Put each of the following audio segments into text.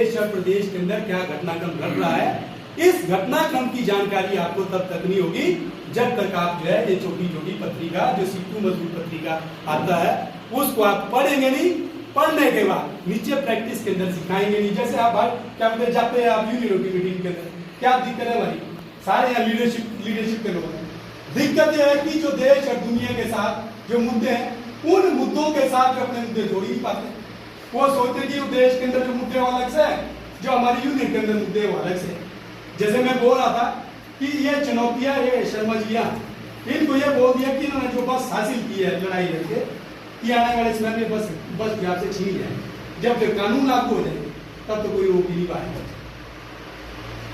देश और प्रदेश के अंदर क्या घटनाक्रम घट रहा है, इस घटनाक्रम की जानकारी आपको तब तक नहीं होगी जब तक आप जो है ये छोटी छोटी पत्रिका जो सीटू मजबूत पत्रिका आता है उसको आप पढ़ेंगे नहीं। पढ़ने के बाद नीचे प्रैक्टिस के अंदर सिखाएंगे नहीं। जैसे आप क्या बोलते जाते हैं आप यूनियनों की मीटिंग के अंदर, क्या दिक्कत है भाई, सारे यहाँ लीडरशिप के लोग हैं। दिक्कत यह है कि जो देश और दुनिया के साथ जो मुद्दे हैं उन मुद्दों के साथ जो अपने मुद्दे जोड़ ही नहीं पाते। वो सोचते कि देश के अंदर जो मुद्दे अलग से है, जो हमारी यूनियन के अंदर मुद्दे वो अलग से। जैसे मैं बोल रहा था कि ये चुनौतियां, ये शर्मा जियां, इनको ये बोल दिया कि इन्होंने जो बस हासिल की है लड़ाई लड़के कि आने वाले समय में बस बिहार से छीन जाए, जब तक कानून लागू हो जाए तब तो कोई रोक ही नहीं पाएगा।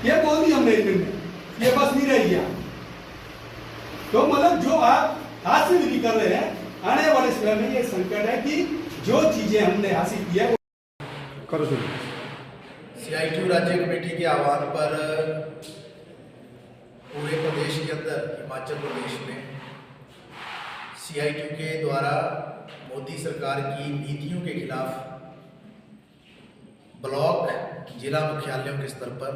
ये बोल दिया हमने में, ये बस नहीं रह गया। तो मतलब जो आप हासिल भी कर रहे हैं, आने वाले समय में ये संकट है कि जो चीजें हमने हासिल की है करो। CITU राज्य कमेटी के आह्वान पर पूरे प्रदेश के अंदर हिमाचल प्रदेश में CITU के द्वारा मोदी सरकार की नीतियों के खिलाफ ब्लॉक जिला मुख्यालयों के स्तर पर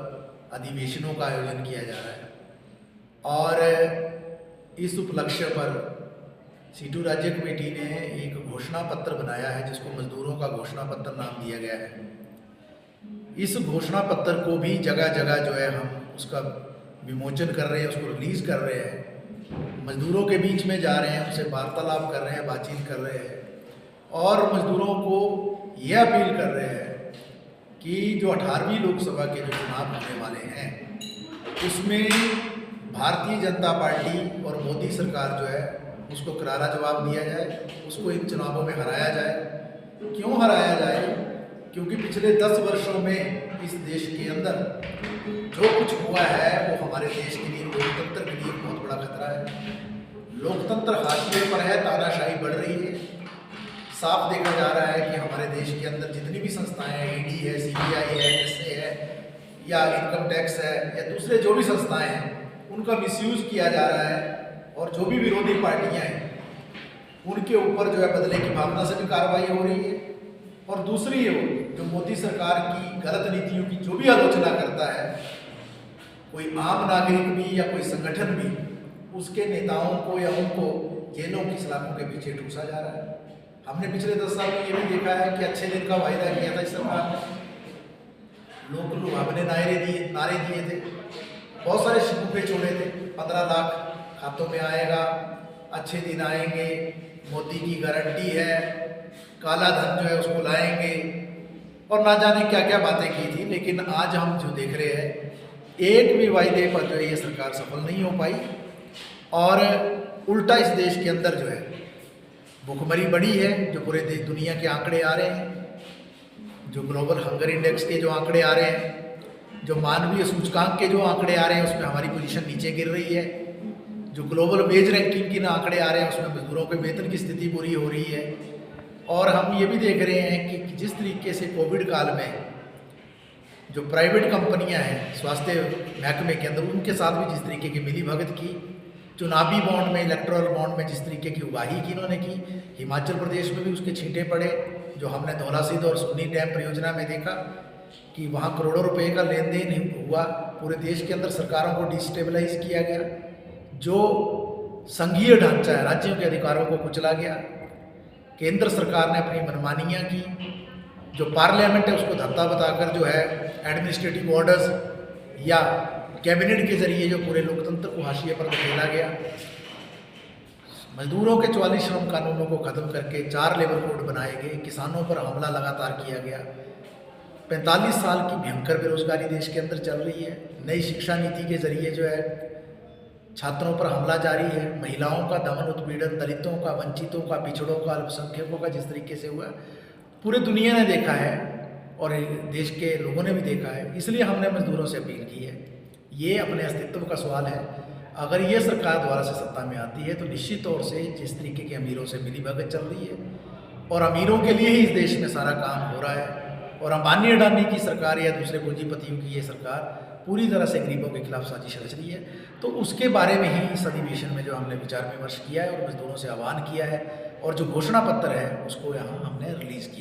अधिवेशनों का आयोजन किया जा रहा है। और इस उपलक्ष्य पर CITU राज्य कमेटी ने एक घोषणा पत्र बनाया है जिसको मजदूरों का घोषणा पत्र नाम दिया गया है। इस घोषणा पत्र को भी जगह जगह जो है हम उसका विमोचन कर रहे हैं, उसको रिलीज़ कर रहे हैं, मजदूरों के बीच में जा रहे हैं, उनसे वार्तालाप कर रहे हैं, बातचीत कर रहे हैं और मजदूरों को यह अपील कर रहे हैं कि जो 18वीं लोकसभा के जो चुनाव होने वाले हैं उसमें भारतीय जनता पार्टी और मोदी सरकार जो है उसको करारा जवाब दिया जाए, उसको इन चुनावों में हराया जाए। क्यों हराया जाए? क्योंकि पिछले 10 वर्षों में इस देश के अंदर जो कुछ हुआ है वो हमारे देश के लिए, लोकतंत्र के लिए बहुत बड़ा खतरा है। लोकतंत्र हाशिए पर है, तानाशाही बढ़ रही है। साफ देखा जा रहा है कि हमारे देश के अंदर जितनी भी संस्थाएं हैं, ED है, CBI है, SA है या इनकम टैक्स है या दूसरे जो भी संस्थाएं हैं उनका मिसयूज़ किया जा रहा है और जो भी विरोधी पार्टियां हैं उनके ऊपर जो है बदले की भावना से भी कार्रवाई हो रही है। और दूसरी ओर जो मोदी सरकार की गलत नीतियों की जो भी आलोचना करता है, कोई आम नागरिक भी या कोई संगठन भी उसके नेताओं को या उनको जेलों की सलाखों के पीछे ठूसा जा रहा है। हमने पिछले 10 साल में ये भी देखा है कि अच्छे दिन का वायदा किया था इस सरकार ने, लोग लुभावने नारे दिए थे, बहुत सारे शगुफे छोड़े थे, 15 लाख खातों में आएगा, अच्छे दिन आएंगे, मोदी की गारंटी है, काला धन जो है उसको लाएंगे और ना जाने क्या क्या बातें की थी। लेकिन आज हम जो देख रहे हैं एक भी वायदे पर जो है ये सरकार सफल नहीं हो पाई और उल्टा इस देश के अंदर जो है भुखमरी बढ़ी है। जो पूरे दुनिया के आंकड़े आ रहे हैं, जो ग्लोबल हंगर इंडेक्स के जो आंकड़े आ रहे हैं, जो मानवीय सूचकांक के जो आंकड़े आ रहे हैं उसमें हमारी पोजीशन नीचे गिर रही है। जो ग्लोबल वेज रैंकिंग के आंकड़े आ रहे हैं उसमें मजदूरों के वेतन की स्थिति बुरी हो रही है। और हम ये भी देख रहे हैं कि जिस तरीके से कोविड काल में जो प्राइवेट कंपनियां हैं स्वास्थ्य महकमे के अंदर, उनके साथ भी जिस तरीके की मिलीभगत की, चुनावी बॉन्ड में, इलेक्टोरल बॉन्ड में जिस तरीके की उगाही की इन्होंने की, हिमाचल प्रदेश में भी उसके छींटे पड़े। जो हमने धौलासिद्ध और सुन्नी डैम परियोजना में देखा कि वहाँ करोड़ों रुपए का लेन देन हुआ, पूरे देश के अंदर सरकारों को डिस्टेबलाइज किया गया, जो संघीय ढांचा है राज्यों के अधिकारों को कुचला गया, केंद्र सरकार ने अपनी मनमानियाँ की, जो पार्लियामेंट है उसको धत्ता बताकर जो है एडमिनिस्ट्रेटिव ऑर्डर्स या कैबिनेट के जरिए जो पूरे लोकतंत्र को हाशिए पर धकेला गया। मजदूरों के 44 श्रम कानूनों को ख़त्म करके 4 लेबर कोड बनाए गए, किसानों पर हमला लगातार किया गया। 45 साल की भयंकर बेरोजगारी देश के अंदर चल रही है। नई शिक्षा नीति के जरिए जो है छात्रों पर हमला जारी है, महिलाओं का दमन उत्पीड़न, दलितों का, वंचितों का, पिछड़ों का, अल्पसंख्यकों का जिस तरीके से हुआ पूरे दुनिया ने देखा है और देश के लोगों ने भी देखा है। इसलिए हमने मजदूरों से अपील की है। ये अपने अस्तित्व का सवाल है। अगर ये सरकार द्वारा से सत्ता में आती है तो निश्चित तौर से जिस तरीके के अमीरों से मिलीभगत चल रही है और अमीरों के लिए ही इस देश में सारा काम हो रहा है और अंबानी अडानी की सरकार या दूसरे पूंजीपतियों की ये सरकार पूरी तरह से गरीबों के खिलाफ साजिश रच रही है। तो उसके बारे में ही इस अधिवेशन में जो हमने विचार विमर्श किया है और मजदूरों से आह्वान किया है और जो घोषणा पत्र है उसको यहाँ हमने रिलीज़ किया।